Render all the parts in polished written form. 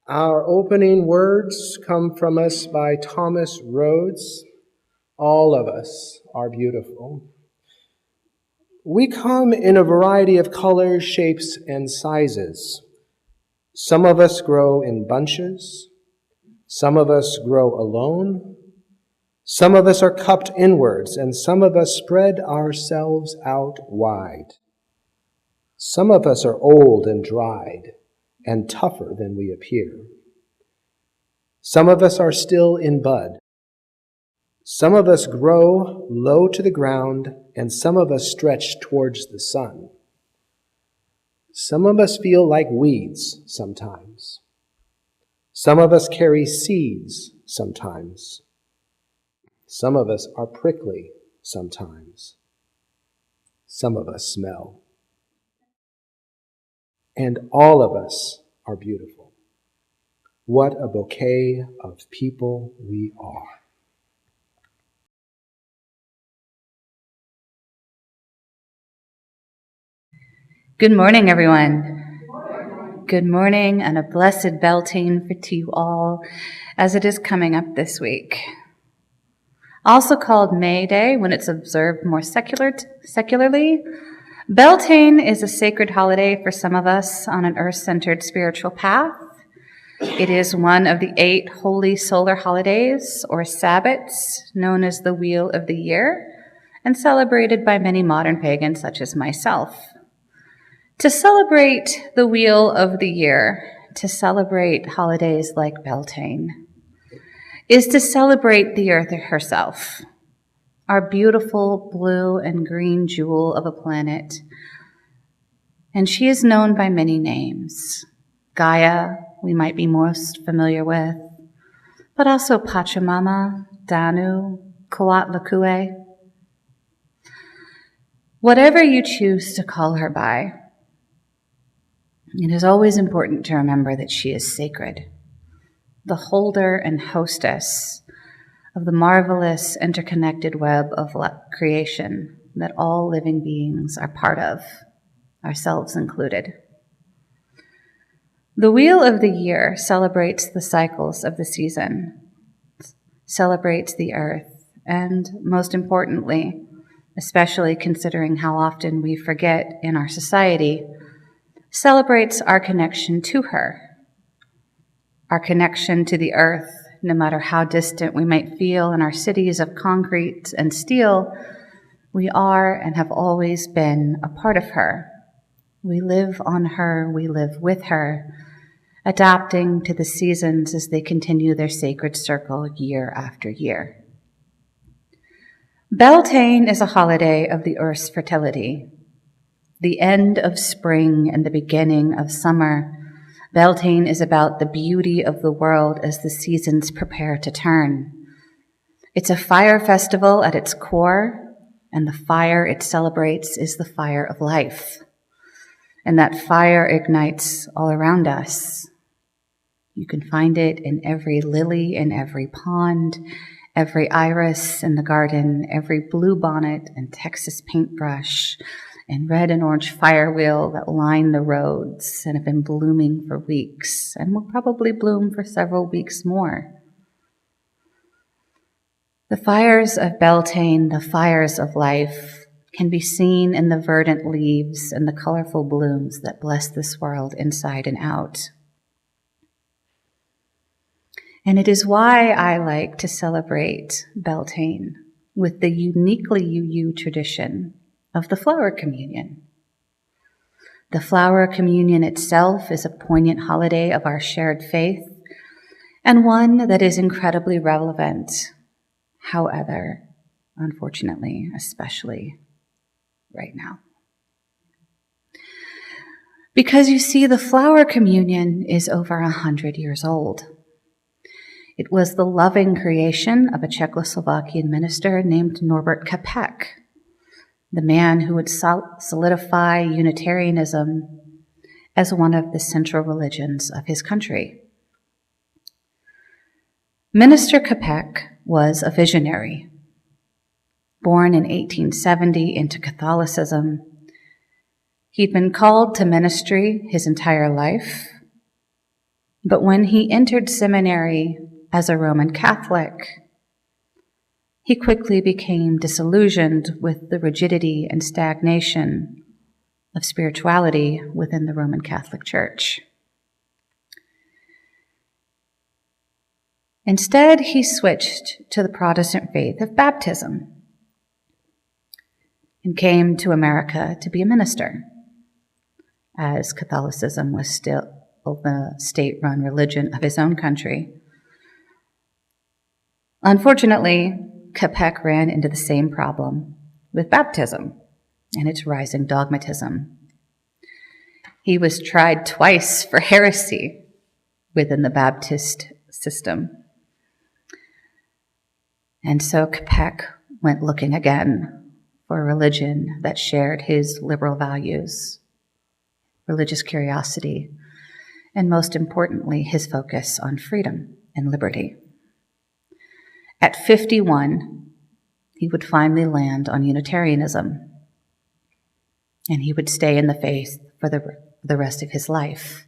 Our opening words come from us by Thomas Rhodes. All of us are beautiful. We come in a variety of colors, shapes, and sizes. Some of us grow in bunches. Some of us grow alone. Some of us are cupped inwards, and some of us spread ourselves out wide. Some of us are old and dried and tougher than we appear. Some of us are still in bud. Some of us grow low to the ground, and some of us stretch towards the sun. Some of us feel like weeds sometimes. Some of us carry seeds sometimes. Some of us are prickly sometimes. Some of us smell. And all of us are beautiful. What a bouquet of people we are. Good morning, everyone. Good morning and a blessed Beltane to you all as it is coming up this week. Also called May Day when it's observed more secularly, Beltane is a sacred holiday for some of us on an earth-centered spiritual path. It is one of the 8 holy solar holidays, or Sabbats, known as the Wheel of the Year, and celebrated by many modern pagans such as myself. To celebrate the Wheel of the Year, to celebrate holidays like Beltane, is to celebrate the earth herself, our beautiful blue and green jewel of a planet. And she is known by many names. Gaia, we might be most familiar with, but also Pachamama, Danu, Coatlicue. Whatever you choose to call her by, it is always important to remember that she is sacred, the holder and hostess of the marvelous interconnected web of creation that all living beings are part of, ourselves included. The Wheel of the Year celebrates the cycles of the season, celebrates the earth, and most importantly, especially considering how often we forget in our society, celebrates our connection to her, our connection to the earth, no matter how distant we might feel in our cities of concrete and steel. We are and have always been a part of her. We live on her, we live with her, adapting to the seasons as they continue their sacred circle year after year. Beltane is a holiday of the earth's fertility, the end of spring and the beginning of summer. Beltane is about the beauty of the world as the seasons prepare to turn. It's a fire festival at its core, and the fire it celebrates is the fire of life. And that fire ignites all around us. You can find it in every lily in every pond, every iris in the garden, every bluebonnet and Texas paintbrush, and red and orange fire wheel that line the roads and have been blooming for weeks and will probably bloom for several weeks more. The fires of Beltane, the fires of life, can be seen in the verdant leaves and the colorful blooms that bless this world inside and out. And it is why I like to celebrate Beltane with the uniquely UU tradition of the flower communion. The flower communion itself is a poignant holiday of our shared faith, and one that is incredibly relevant. However, unfortunately, especially right now. Because you see, the flower communion is over 100 years old. It was the loving creation of a Czechoslovakian minister named Norbert Capek, the man who would solidify Unitarianism as one of the central religions of his country. Minister Capek was a visionary. Born in 1870 into Catholicism, he'd been called to ministry his entire life. But when he entered seminary as a Roman Catholic, he quickly became disillusioned with the rigidity and stagnation of spirituality within the Roman Catholic Church. Instead, he switched to the Protestant faith of baptism and came to America to be a minister, as Catholicism was still the state-run religion of his own country. Unfortunately, Capek ran into the same problem with baptism and its rising dogmatism. He was tried twice for heresy within the Baptist system. And so Capek went looking again for a religion that shared his liberal values, religious curiosity, and most importantly, his focus on freedom and liberty. At 51, he would finally land on Unitarianism, and he would stay in the faith for the rest of his life.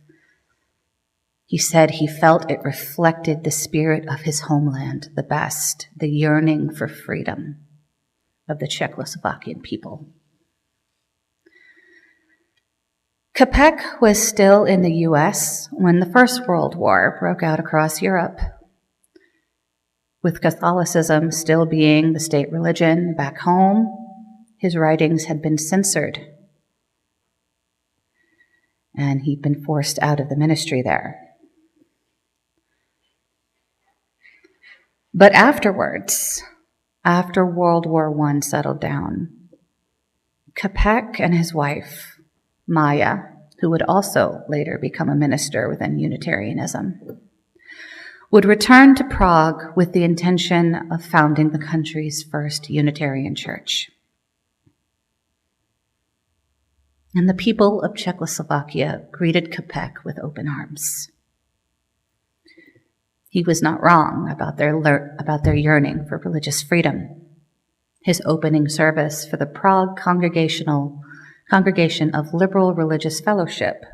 He said he felt it reflected the spirit of his homeland the best, the yearning for freedom of the Czechoslovakian people. Capek was still in the U.S. when the First World War broke out across Europe. With Catholicism still being the state religion back home, his writings had been censored, and he'd been forced out of the ministry there. But afterwards, after World War I settled down, Capek and his wife, Maya, who would also later become a minister within Unitarianism, would return to Prague with the intention of founding the country's first Unitarian church. And the people of Czechoslovakia greeted Capek with open arms. He was not wrong about their yearning for religious freedom. His opening service for the Prague Congregation of Liberal Religious Fellowship,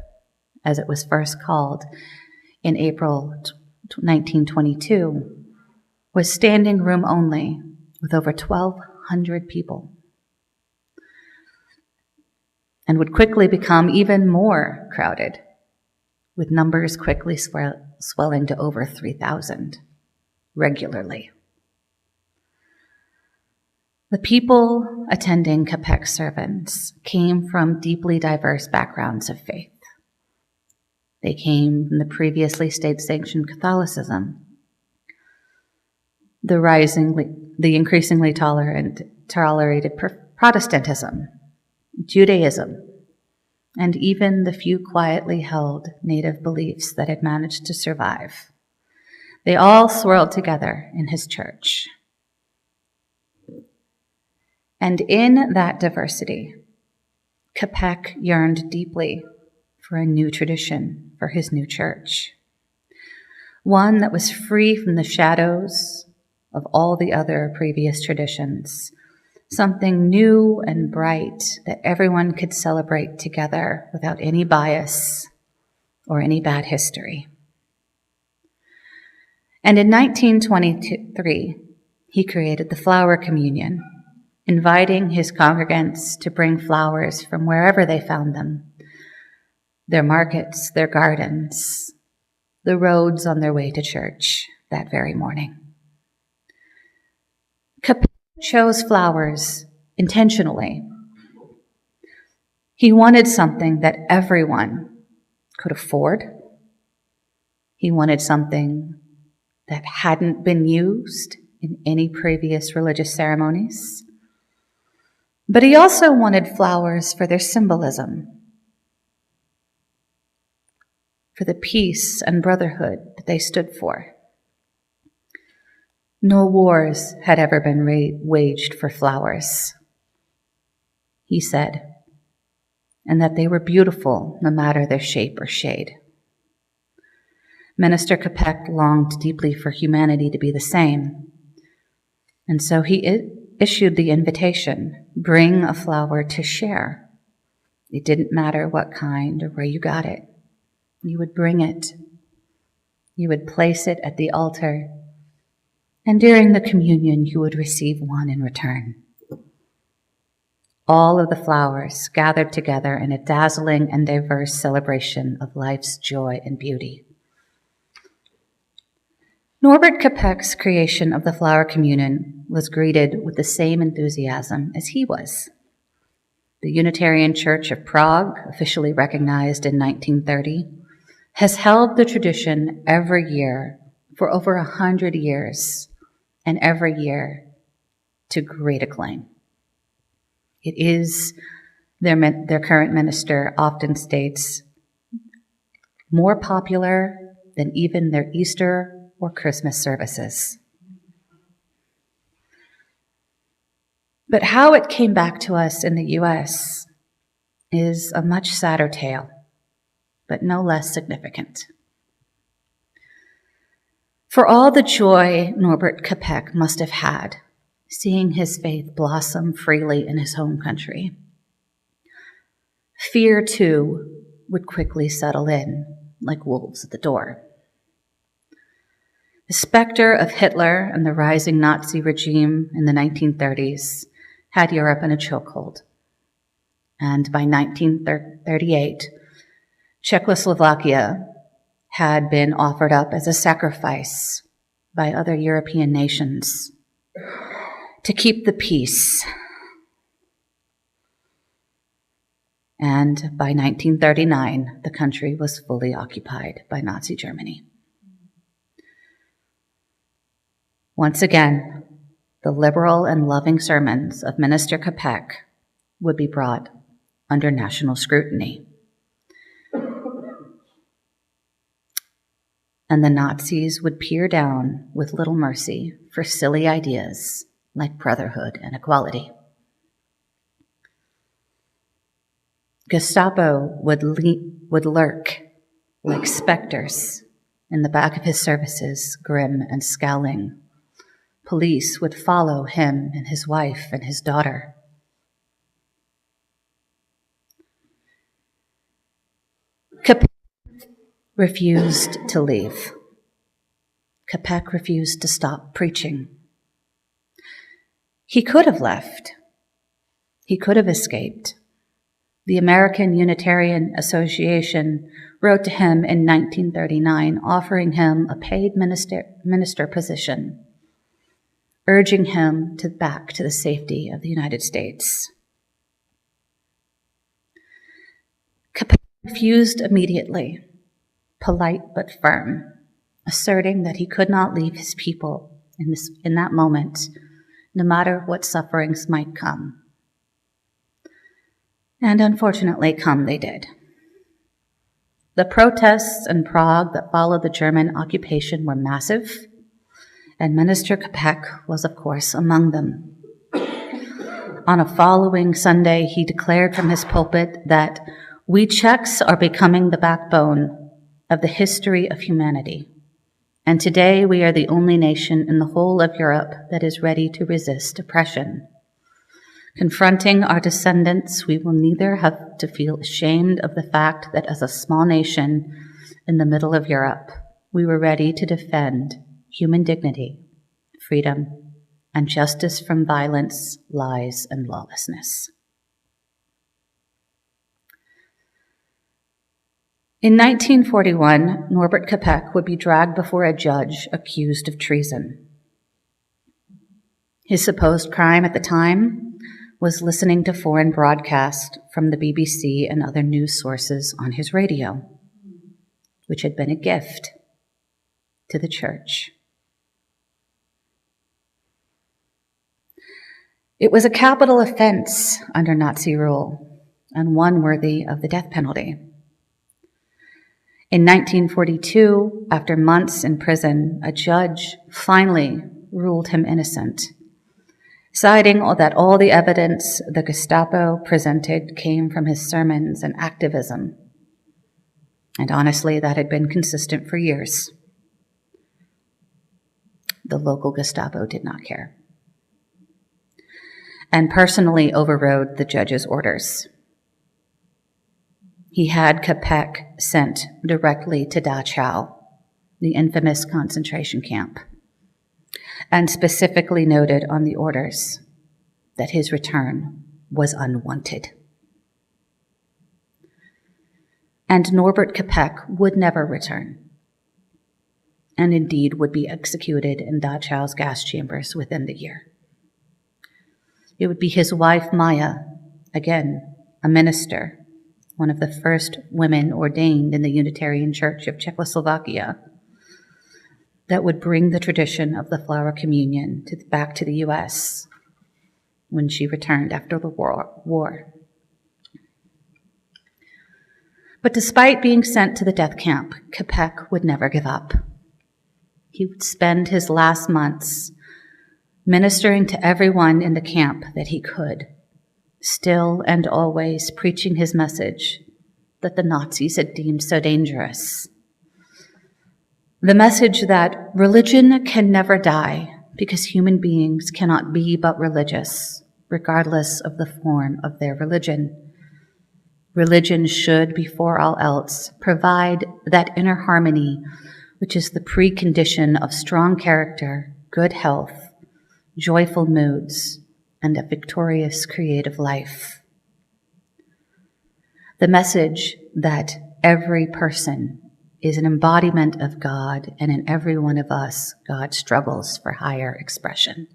as it was first called in April 1922, was standing room only with over 1,200 people, and would quickly become even more crowded, with numbers quickly swelling to over 3,000 regularly. The people attending Capek's sermons came from deeply diverse backgrounds of faith. They came from the previously state-sanctioned Catholicism, the increasingly tolerated Protestantism, Judaism, and even the few quietly held native beliefs that had managed to survive. They all swirled together in his church. And in that diversity, Capek yearned deeply for a new tradition for his new church, one that was free from the shadows of all the other previous traditions, something new and bright that everyone could celebrate together without any bias or any bad history. And in 1923, he created the Flower Communion, inviting his congregants to bring flowers from wherever they found them, their markets, their gardens, the roads on their way to church that very morning. Capek chose flowers intentionally. He wanted something that everyone could afford. He wanted something that hadn't been used in any previous religious ceremonies. But he also wanted flowers for their symbolism, for the peace and brotherhood that they stood for. No wars had ever been waged for flowers, he said, and that they were beautiful no matter their shape or shade. Minister Capek longed deeply for humanity to be the same, and so he issued the invitation, bring a flower to share. It didn't matter what kind or where you got it. You would bring it you would place it at the altar, and during the communion, you would receive one in return. All of the flowers gathered together in a dazzling and diverse celebration of life's joy and beauty. Norbert Capek's creation of the flower communion was greeted with the same enthusiasm as he was. The Unitarian Church of Prague, officially recognized in 1930, has held the tradition every year for over 100 years, and every year to great acclaim. It is, their current minister often states, more popular than even their Easter or Christmas services. But how it came back to us in the U.S. is a much sadder tale, but no less significant. For all the joy Norbert Capek must have had seeing his faith blossom freely in his home country, fear, too, would quickly settle in like wolves at the door. The specter of Hitler and the rising Nazi regime in the 1930s had Europe in a chokehold. And by 1938, Czechoslovakia had been offered up as a sacrifice by other European nations to keep the peace. And by 1939, the country was fully occupied by Nazi Germany. Once again, the liberal and loving sermons of Minister Capek would be brought under national scrutiny. And the Nazis would peer down with little mercy for silly ideas like brotherhood and equality. Gestapo would lurk like specters in the back of his services, grim and scowling. Police would follow him and his wife and his daughter. Capek refused to leave. Capek refused to stop preaching. He could have left. He could have escaped. The American Unitarian Association wrote to him in 1939, offering him a paid minister position, urging him back to the safety of the United States. Capek refused immediately, polite but firm, asserting that he could not leave his people in that moment, no matter what sufferings might come. And unfortunately, come they did. The protests in Prague that followed the German occupation were massive, and Minister Capek was, of course, among them. On a following Sunday, he declared from his pulpit that we Czechs are becoming the backbone of the history of humanity, and today we are the only nation in the whole of Europe that is ready to resist oppression. Confronting our descendants, we will neither have to feel ashamed of the fact that as a small nation in the middle of Europe, we were ready to defend human dignity, freedom, and justice from violence, lies, and lawlessness. In 1941, Norbert Capek would be dragged before a judge accused of treason. His supposed crime at the time was listening to foreign broadcasts from the BBC and other news sources on his radio, which had been a gift to the church. It was a capital offense under Nazi rule and one worthy of the death penalty. In 1942, after months in prison, a judge finally ruled him innocent, citing that all the evidence the Gestapo presented came from his sermons and activism. And honestly, that had been consistent for years. The local Gestapo did not care, and personally overrode the judge's orders. He had Capek sent directly to Dachau, the infamous concentration camp, and specifically noted on the orders that his return was unwanted. And Norbert Capek would never return, and indeed would be executed in Dachau's gas chambers within the year. It would be his wife, Maya, again, a minister, one of the first women ordained in the Unitarian Church of Czechoslovakia, that would bring the tradition of the flower communion back to the U.S. when she returned after the war. But despite being sent to the death camp, Capek would never give up. He would spend his last months ministering to everyone in the camp that he could, still and always preaching his message that the Nazis had deemed so dangerous. The message that religion can never die because human beings cannot be but religious, regardless of the form of their religion. Religion should, before all else, provide that inner harmony, which is the precondition of strong character, good health, joyful moods, and a victorious creative life. The message that every person is an embodiment of God, and in every one of us, God struggles for higher expression.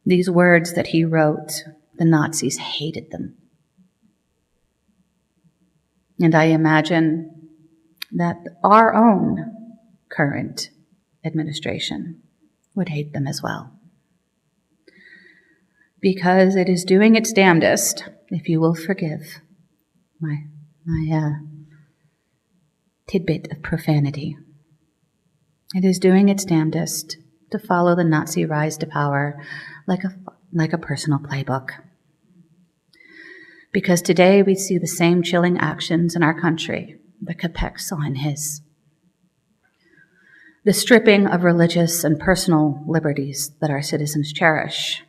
These words that he wrote, the Nazis hated them. And I imagine that our own current administration would hate them as well. Because it is doing its damnedest, if you will forgive my tidbit of profanity. It is doing its damnedest to follow the Nazi rise to power like a personal playbook. Because today we see the same chilling actions in our country that Capek saw in his. The stripping of religious and personal liberties that our citizens cherish.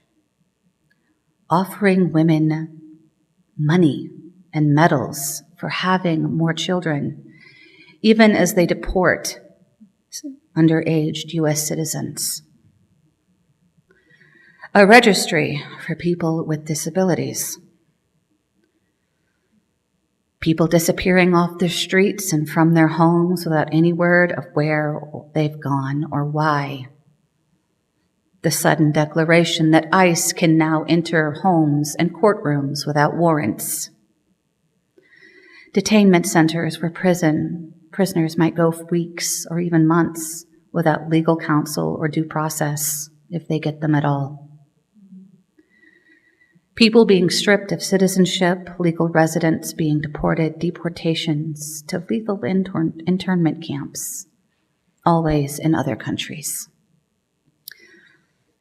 Offering women money and medals for having more children, even as they deport underage U.S. citizens. A registry for people with disabilities. People disappearing off the streets and from their homes without any word of where they've gone or why. The sudden declaration that ICE can now enter homes and courtrooms without warrants. Detainment centers where prisoners might go for weeks or even months without legal counsel or due process, if they get them at all. People being stripped of citizenship, legal residence being deported, deportations to lethal internment camps, always in other countries.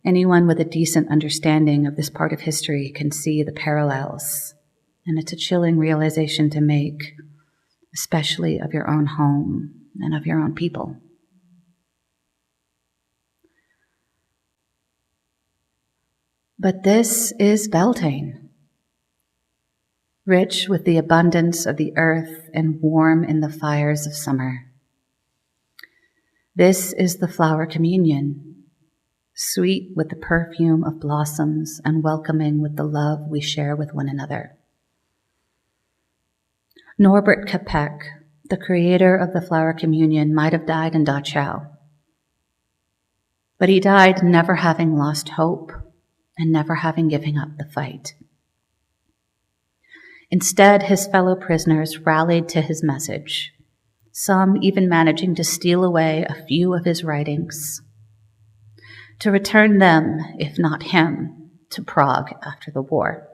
Anyone with a decent understanding of this part of history can see the parallels, and it's a chilling realization to make, especially of your own home and of your own people. But this is Beltane, rich with the abundance of the earth and warm in the fires of summer. This is the flower communion, sweet with the perfume of blossoms and welcoming with the love we share with one another. Norbert Capek, the creator of the flower communion, might have died in Dachau, but he died never having lost hope and never having given up the fight. Instead, his fellow prisoners rallied to his message, some even managing to steal away a few of his writings, to return them, if not him, to Prague after the war.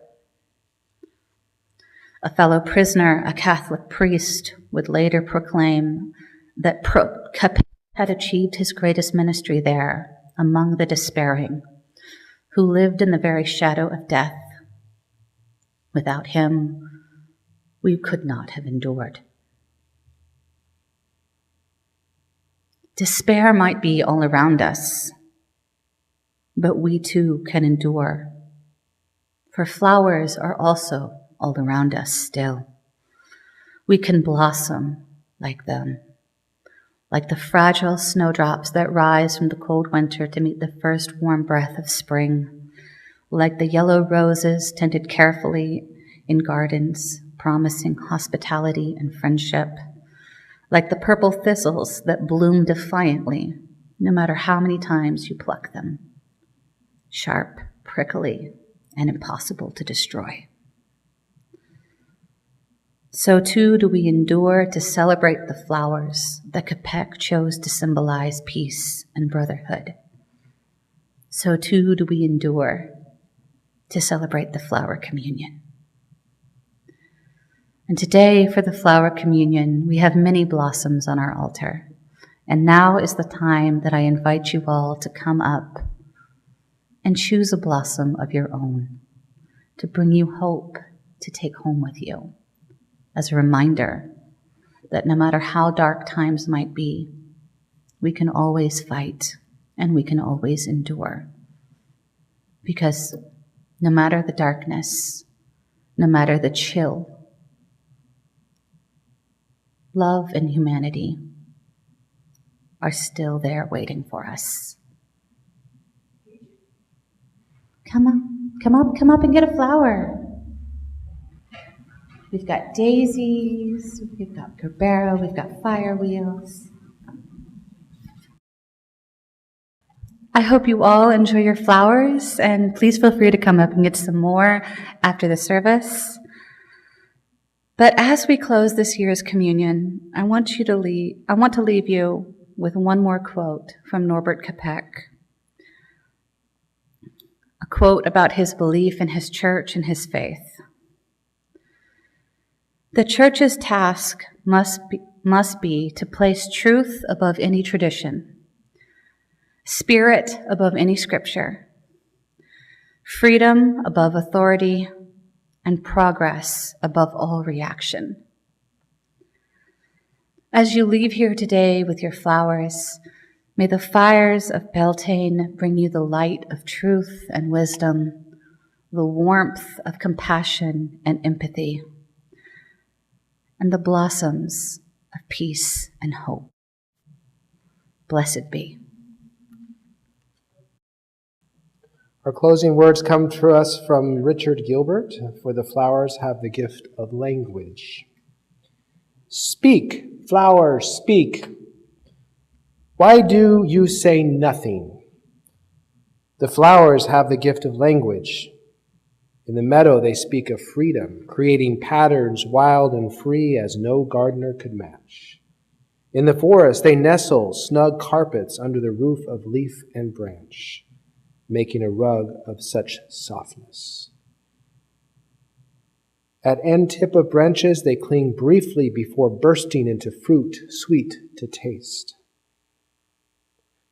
A fellow prisoner, a Catholic priest, would later proclaim that Capek had achieved his greatest ministry there among the despairing, who lived in the very shadow of death. Without him, we could not have endured. Despair might be all around us, but we too can endure. For flowers are also all around us still, We can blossom like them, like the fragile snowdrops that rise from the cold winter to meet the first warm breath of spring, like the yellow roses tended carefully in gardens, promising hospitality and friendship, like the purple thistles that bloom defiantly, no matter how many times you pluck them, sharp, prickly, and impossible to destroy. So too do we endure to celebrate the flowers that Capek chose to symbolize peace and brotherhood. So too do we endure to celebrate the flower communion. And today, for the flower communion, we have many blossoms on our altar. And now is the time that I invite you all to come up and choose a blossom of your own to bring you hope to take home with you, as a reminder that no matter how dark times might be, we can always fight and we can always endure. Because no matter the darkness, no matter the chill, love and humanity are still there waiting for us. Come up and get a flower. We've got daisies, we've got gerbera, we've got fire wheels. I hope you all enjoy your flowers, and please feel free to come up and get some more after the service. But as we close this year's communion, I want to leave you with one more quote from Norbert Capek. A quote about his belief in his church and his faith. The church's task must be to place truth above any tradition, spirit above any scripture, freedom above authority, and progress above all reaction. As you leave here today with your flowers, may the fires of Beltane bring you the light of truth and wisdom, the warmth of compassion and empathy, and the blossoms of peace and hope. Blessed be. Our closing words come to us from Richard Gilbert, for the flowers have the gift of language. Speak, flowers, speak. Why do you say nothing? The flowers have the gift of language. In the meadow they speak of freedom, creating patterns wild and free as no gardener could match. In the forest they nestle snug carpets under the roof of leaf and branch, making a rug of such softness. At end tip of branches they cling briefly before bursting into fruit sweet to taste.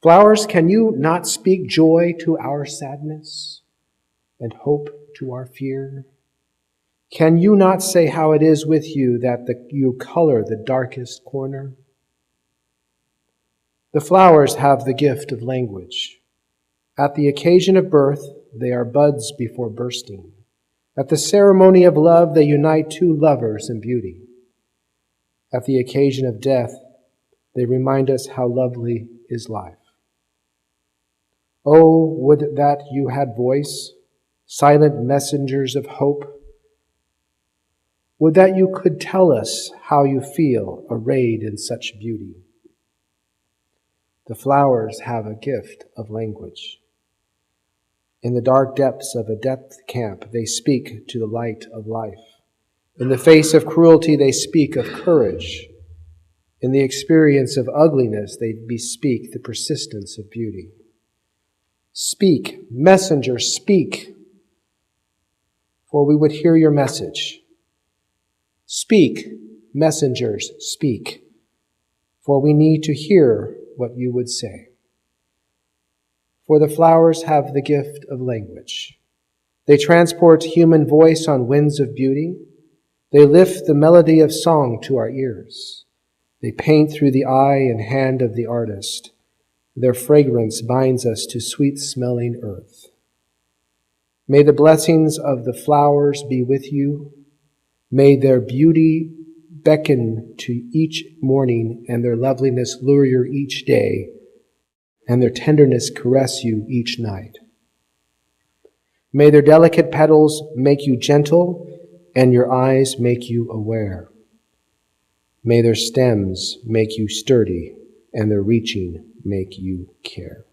Flowers, can you not speak joy to our sadness and hope to our fear? Can you not say how it is with you that you color the darkest corner? The flowers have the gift of language. At the occasion of birth, they are buds before bursting. At the ceremony of love, they unite two lovers in beauty. At the occasion of death, they remind us how lovely is life. Oh, would that you had voice, silent messengers of hope. Would that you could tell us how you feel arrayed in such beauty. The flowers have a gift of language. In the dark depths of a death camp, they speak to the light of life. In the face of cruelty, they speak of courage. In the experience of ugliness, they bespeak the persistence of beauty. Speak, messenger, speak, for we would hear your message. Speak, messengers, speak, for we need to hear what you would say. For the flowers have the gift of language. They transport human voice on winds of beauty. They lift the melody of song to our ears. They paint through the eye and hand of the artist. Their fragrance binds us to sweet-smelling earth. May the blessings of the flowers be with you. May their beauty beckon to each morning, and their loveliness lure you each day, and their tenderness caress you each night. May their delicate petals make you gentle, and your eyes make you aware. May their stems make you sturdy, and their reaching make you care.